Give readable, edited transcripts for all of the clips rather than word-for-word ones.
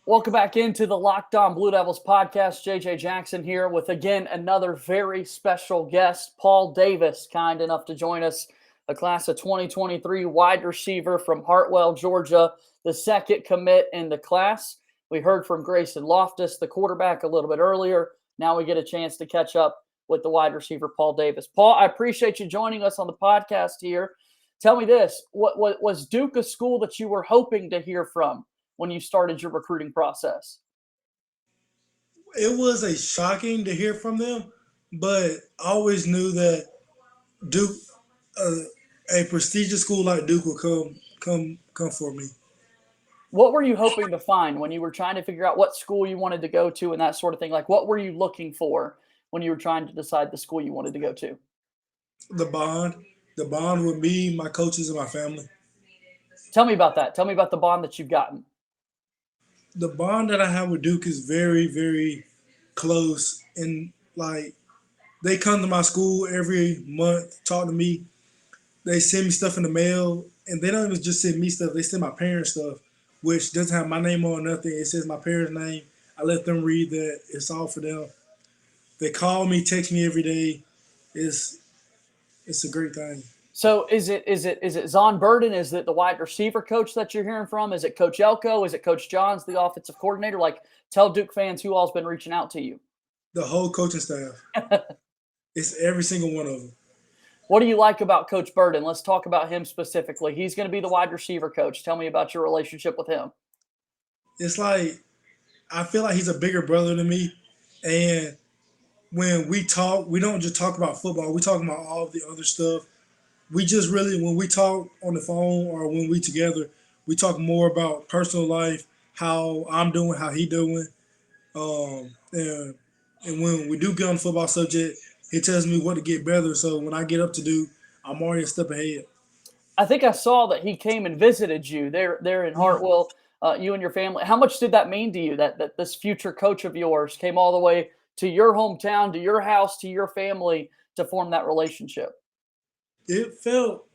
Welcome back into the Locked On Blue Devils podcast. JJ Jackson here with, again, another very special guest, Paul Davis, kind enough to join us, a class of 2023 wide receiver from Hartwell, Georgia, the second commit in the class. We heard from Grayson Loftus, the quarterback, a little bit earlier. Now we get a chance to catch up with the wide receiver, Paul Davis. Paul, I appreciate you joining us on the podcast here. Tell me this, what was Duke a school that you were hoping to hear from when you started your recruiting process? It was a shocking to hear from them, but I always knew that Duke, uh, a prestigious school like Duke, would come for me. What were you hoping to find when you were trying to figure out what school you wanted to go to and that sort of thing? Like, what were you looking for when you were trying to decide the school you wanted to go to? The bond, the bond with me, my coaches, and my family. Tell me about that. Tell me about the bond that you've gotten. The bond that I have with Duke is very, very close, and like they come to my school every month, talk to me. They send me stuff in the mail, and they don't even just send me stuff. They send my parents stuff, which doesn't have my name on nothing. It says my parents' name. I let them read that. It's all for them. They call me, text me every day. It's it's a great thing. So is it Zon Burden? Is it the wide receiver coach that you're hearing from? Is it Coach Elko? Is it Coach Johns, the offensive coordinator? Like, tell Duke fans who all's been reaching out to you. The whole coaching staff. It's every single one of them. What do you like about Coach Burden? Let's talk about him specifically. He's going to be the wide receiver coach. Tell me about your relationship with him. It's like I feel like he's a bigger brother than me, and when we talk, we don't just talk about football. We talk about all the other stuff. We just really, when we talk on the phone or when we together, we talk more about personal life, how I'm doing, how he doing, and when we do get on the football subject, he tells me what to get better. So when I get up to do, I'm already a step ahead. I think I saw that he came and visited you there in Hartwell, you and your family. How much did that mean to you that this future coach of yours came all the way to your hometown, to your house, to your family to form that relationship? It felt,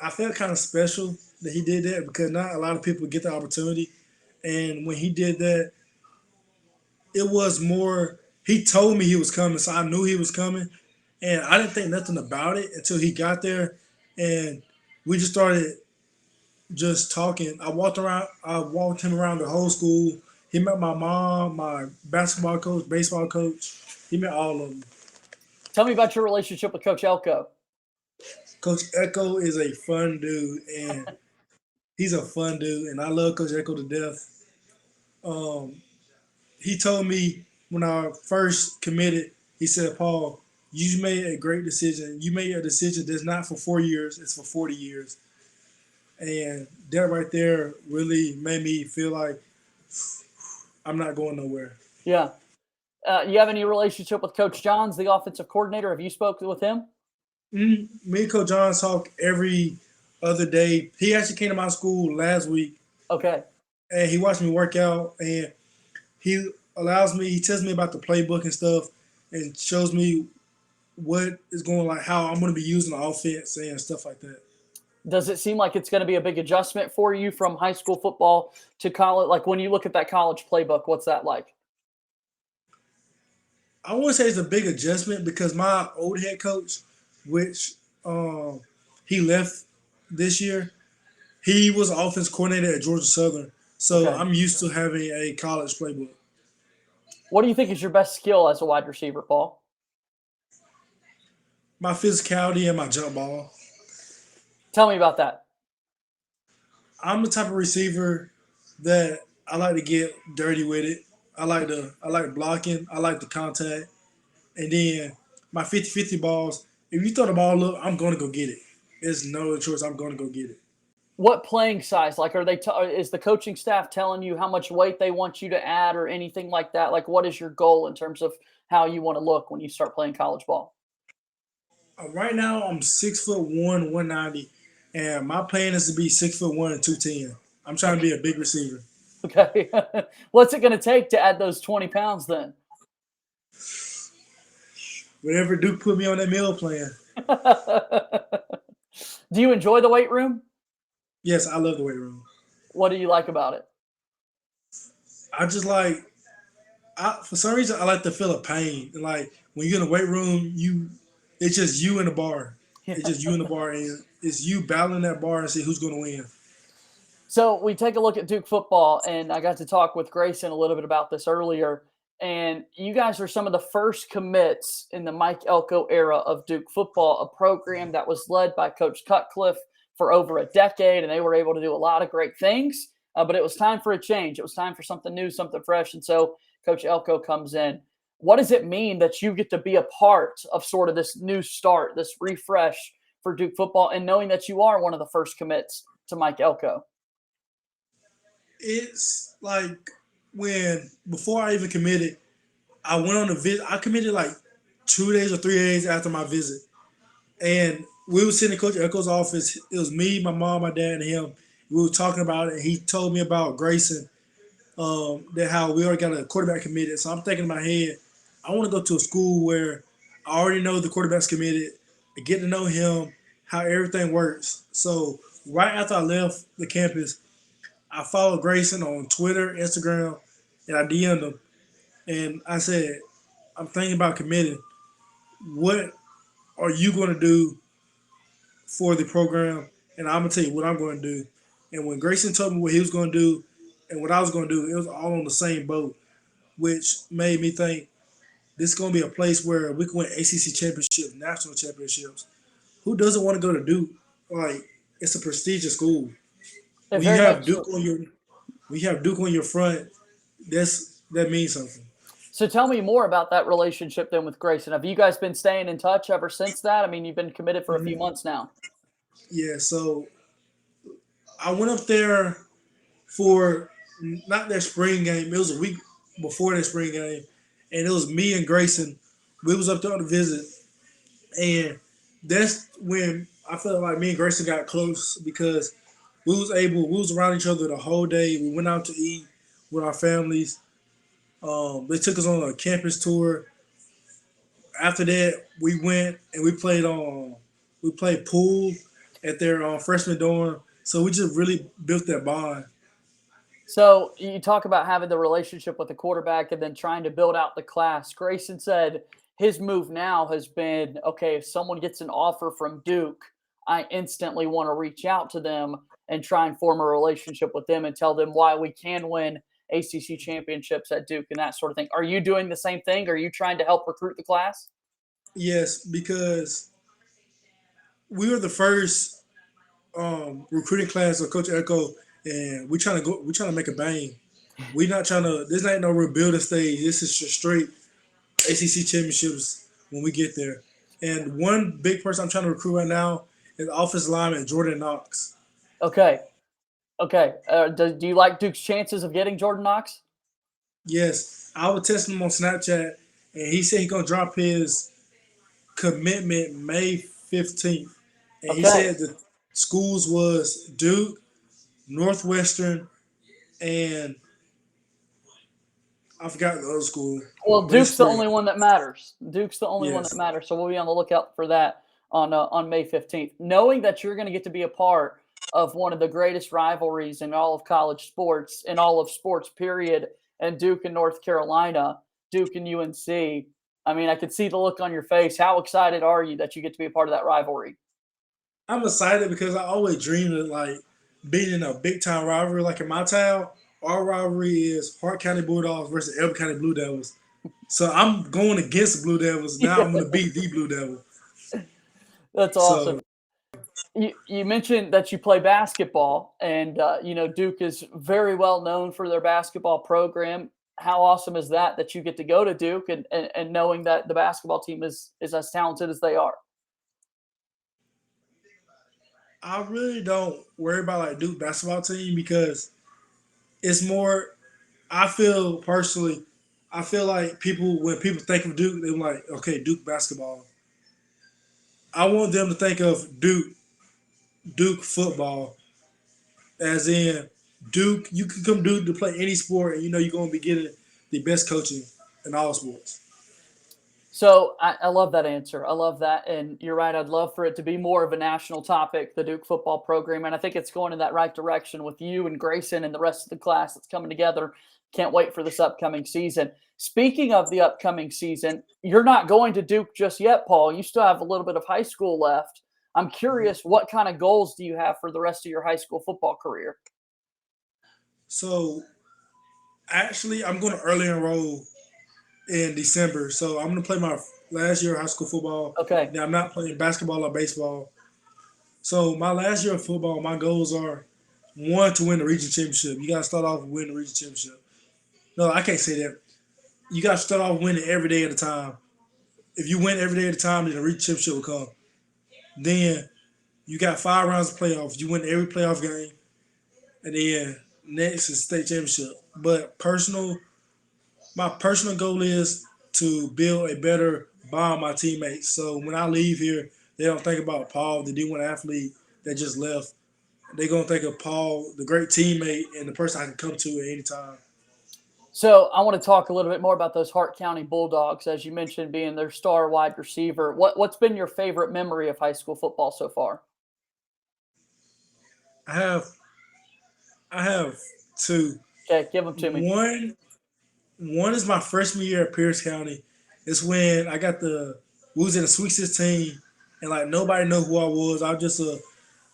I felt kind of special that he did that because not a lot of people get the opportunity. And when he did that, it was more. He told me he was coming, so I knew he was coming, and I didn't think nothing about it until he got there, and we just started just talking. I walked him around the whole school. He met my mom, my basketball coach, baseball coach. He met all of them. Tell me about your relationship with Coach Elko. Coach Echo is a fun dude, and he's a fun dude, and I love Coach Echo to death. Um, he told me when I first committed, he said, Paul, you made a great decision. You made a decision that's not for 4 years, it's for 40 years. And that right there really made me feel like I'm not going nowhere. Yeah. You have any relationship with Coach Johns, the offensive coordinator? Have you spoken with him? Me and Coach John talk every other day. He actually came to my school last week Okay. and he watched me work out and he tells me about the playbook and stuff and shows me what is going like how I'm going to be using the offense and stuff like that. Does it seem like it's going to be a big adjustment for you from high school football to college? Like when you look at that college playbook, what's that like? I wouldn't say it's a big adjustment because my old head coach, which he left this year, he was an offense coordinator at Georgia Southern. So Okay. I'm used to having a college playbook. What do you think is your best skill as a wide receiver, Paul? My physicality and my jump ball. Tell me about that. I'm the type of receiver that I like to get dirty with it. I like blocking. I like the contact. And then my 50-50 balls, if you throw the ball up, I'm gonna go get it. There's no other choice. I'm gonna go get it. What playing size? Like, is the coaching staff telling you how much weight they want you to add or anything like that? Like, what is your goal in terms of how you want to look when you start playing college ball? Right now I'm 6'1", 190, and my plan is to be 6'1" and 210. I'm trying to be a big receiver. Okay. What's it going to take to add those 20 pounds then? Whatever Duke put me on that meal plan. Do you enjoy the weight room? Yes, I love the weight room. What do you like about it? I just like for some reason I like the feel of pain. And like when you're in the weight room, it's just you in the bar. Yeah. It's just you in the bar, and it's you battling that bar and see who's going to win. So we take a look at Duke football, and I got to talk with Grayson a little bit about this earlier. And you guys are some of the first commits in the Mike Elko era of Duke football, a program that was led by Coach Cutcliffe for over a decade, and they were able to do a lot of great things. But it was time for a change. It was time for something new, something fresh. And so Coach Elko comes in. What does it mean that you get to be a part of sort of this new start, this refresh for Duke football, and knowing that you are one of the first commits to Mike Elko? It's like when before I even committed, I went on a visit. I committed like 2 days or 3 days after my visit, and we were sitting in Coach Echo's office. It was me, my mom, my dad, and him. We were talking about it. And he told me about Grayson, that how we already got a quarterback committed. So I'm thinking in my head, I want to go to a school where I already know the quarterback's committed, and get to know him, how everything works. So right after I left the campus, I followed Grayson on Twitter, Instagram, and I DM'd him. And I said, I'm thinking about committing. What are you going to do for the program? And I'm going to tell you what I'm going to do. And when Grayson told me what he was going to do and what I was going to do, it was all on the same boat, which made me think this is going to be a place where we can win ACC championships, national championships. Who doesn't want to go to Duke? Like, it's a prestigious school. It When you very have much. Duke on your when you have Duke on your front, that means something. So tell me more about that relationship then with Grayson. Have you guys been staying in touch ever since that? I mean, you've been committed for a few Mhm. months now. Yeah, so I went up there for not that spring game. It was a week before that spring game, and it was me and Grayson. We was up there on the visit, and that's when I felt like me and Grayson got close because we was around each other the whole day. We went out to eat with our families. They took us on a campus tour. After that, we went and we played pool at their freshman dorm. So we just really built that bond. So you talk about having the relationship with the quarterback and then trying to build out the class. Grayson said his move now has been okay, if someone gets an offer from Duke, I instantly want to reach out to them and try and form a relationship with them and tell them why we can win ACC championships at Duke and that sort of thing. Are you doing the same thing? Are you trying to help recruit the class? Yes, because we were the first recruiting class of Coach Echo, and we trying to make a bang. We not trying to. This ain't no rebuilding stage. This is just straight ACC championships when we get there. And one big person I'm trying to recruit right now is offensive lineman Jordan Knox. Okay. Okay. Do you like Duke's chances of getting Jordan Knox? Yes, I was testing him on Snapchat, and he said he gonna drop his commitment May 15th, and he Okay. said the schools was Duke, Northwestern, and I forgot the other school, Well, but it's Duke's the spread. only one that matters. Duke's the only one that Yes, matters. So we'll be on the lookout for that on May 15th. Knowing that you're going to get to be a part of one of the greatest rivalries in all of college sports, in all of sports, period, and Duke and North Carolina, Duke and UNC. I mean, I could see the look on your face. How excited are you that you get to be a part of that rivalry? I'm excited because I always dreamed of like being in a big time rivalry. Like in my town, our rivalry is Hart County Bulldogs versus Elbe County Blue Devils. So I'm going against the Blue Devils. Now I'm going to beat the Blue Devil. That's awesome. So You mentioned that you play basketball, and Duke is very well known for their basketball program. How awesome is that that you get to go to Duke and knowing that the basketball team is as talented as they are? I really don't worry about like Duke basketball team because it's more. I feel personally, I feel like people when people think of Duke, they're like, okay, Duke basketball. I want them to think of Duke football, as in Duke. You can come Duke to play any sport, and you know you're going to be getting the best coaching in all sports. So I love that answer. I love that. And you're right. I'd love for it to be more of a national topic, the Duke football program. And I think it's going in that right direction with you and Grayson and the rest of the class that's coming together. Can't wait for this upcoming season. Speaking of the upcoming season, you're not going to Duke just yet, Paul. You still have a little bit of high school left. I'm curious, what kind of goals do you have for the rest of your high school football career? So actually, I'm going to early enroll in December. So I'm going to play my last year of high school football. Okay. Now I'm not playing basketball or baseball. So my last year of football, my goals are one to win the region championship. You got to start off with winning the region championship. No, I can't say that. You got to start off winning every day at a time. If you win every day at a time, then the region championship will come. Then you got 5 rounds of playoffs. You win every playoff game, and then next is state championship. But my personal goal is to build a better bond with my teammates. So when I leave here, they don't think about Paul, the D1 athlete that just left. They're going to think of Paul, the great teammate, and the person I can come to at any time. So I want to talk a little bit more about those Hart County Bulldogs, as you mentioned, being their star wide receiver. What's been your favorite memory of high school football so far? I have I have two. Okay, give them to me. One is my freshman year at Pierce County. It's when we was in the Sweet 16, and like nobody knew who I was. I was just a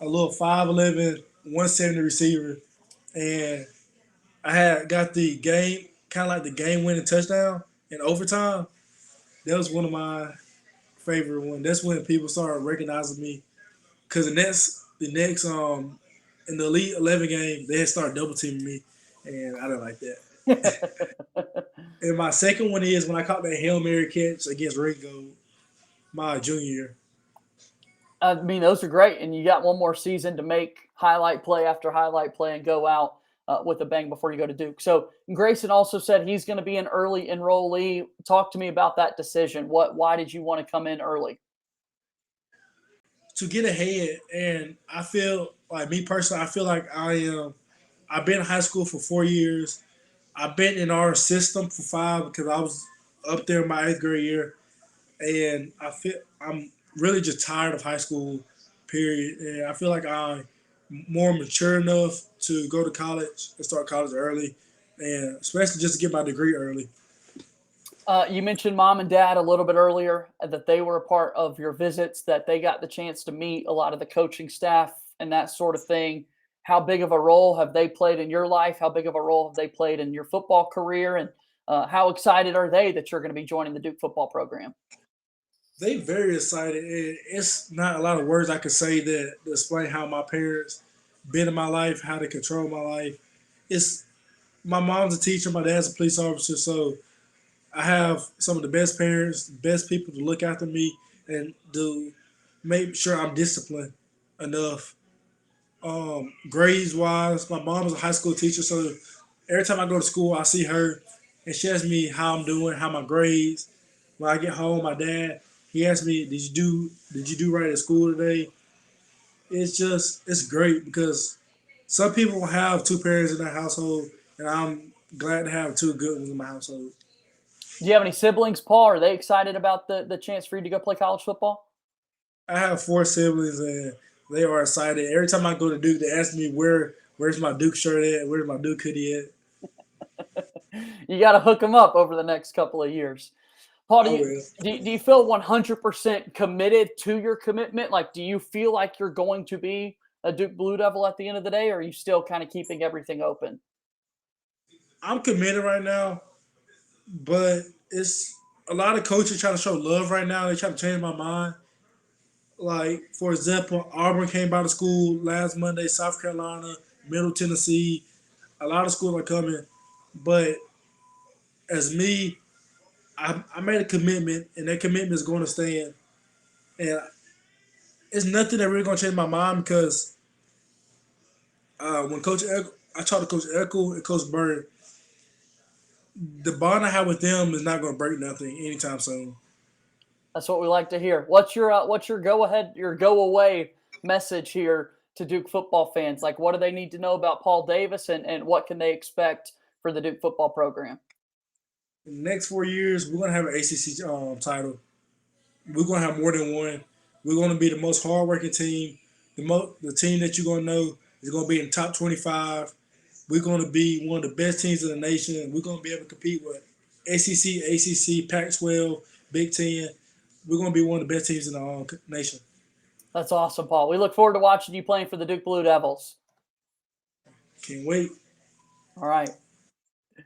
little 5'11", 170 receiver, and I had got the game, kind of like the game winning touchdown in overtime. That was one of my favorite ones. That's when people started recognizing me, because the next in the Elite 11 game they had started double teaming me, and I didn't like that. And my second one is when I caught that Hail Mary catch against Ringo my junior year. I mean, those are great, and you got one more season to make highlight play after highlight play and go out with a bang before you go to Duke. So Grayson also said he's going to be an early enrollee. Talk to me about that decision. Why did you want to come in early? To get ahead, and I feel like me personally, I feel like I am. I've been in high school for 4 years. I've been in our system for 5 because I was up there in my 8th grade year, and I'm really just tired of high school. Period. And I feel like I'm more mature enough to go to college and start college early, and especially just to get my degree early. You mentioned mom and dad a little bit earlier, that they were a part of your visits, that they got the chance to meet a lot of the coaching staff and that sort of thing. How big of a role have they played in your life? How big of a role have they played in your football career? And how excited are they that you're going to be joining the Duke football program? They very excited. It's not a lot of words I could say that explain how my parents been in my life, how they control my life. It's my mom's a teacher, my dad's a police officer, so I have some of the best parents, best people to look after me and to make sure I'm disciplined enough. Grades wise, my mom is a high school teacher, so every time I go to school, I see her, and she asks me how I'm doing, how my grades. When I get home, my dad he asked me, "Did you do right at school today?" It's great because some people have 2 parents in their household, and I'm glad to have 2 good ones in my household. Do you have any siblings, Paul? Are they excited about the chance for you to go play college football? I have 4 siblings, and they are excited. Every time I go to Duke, they ask me where's my Duke shirt at, where's my Duke hoodie at. You got to hook them up over the next couple of years. Paul, I will. do you feel 100% committed to your commitment? Like, do you feel like you're going to be a Duke Blue Devil at the end of the day, or are you still kind of keeping everything open? I'm committed right now, but it's a lot of coaches trying to show love right now. They try to change my mind. Like, for example, Auburn came by the school last Monday, South Carolina, Middle Tennessee. A lot of schools are coming. But as me, I made a commitment, and that commitment is going to stand. And it's nothing that really going to change my mind because when I talked to Coach Echo and Coach Bird, the bond I have with them is not going to break nothing anytime soon. That's what we like to hear. What's your go ahead, your go away message here to Duke football fans? Like, what do they need to know about Paul Davis, and what can they expect for the Duke football program? In the next 4 years, we're going to have an ACC title. We're going to have more than one. We're going to be the most hardworking team. The team that you're going to know is going to be in the top 25. we're going to be one of the best teams in the nation. We're going to be able to compete with SEC, ACC, Pac-12, Big Ten. We're going to be one of the best teams in the nation. That's awesome, Paul. We look forward to watching you playing for the Duke Blue Devils. Can't wait. All right.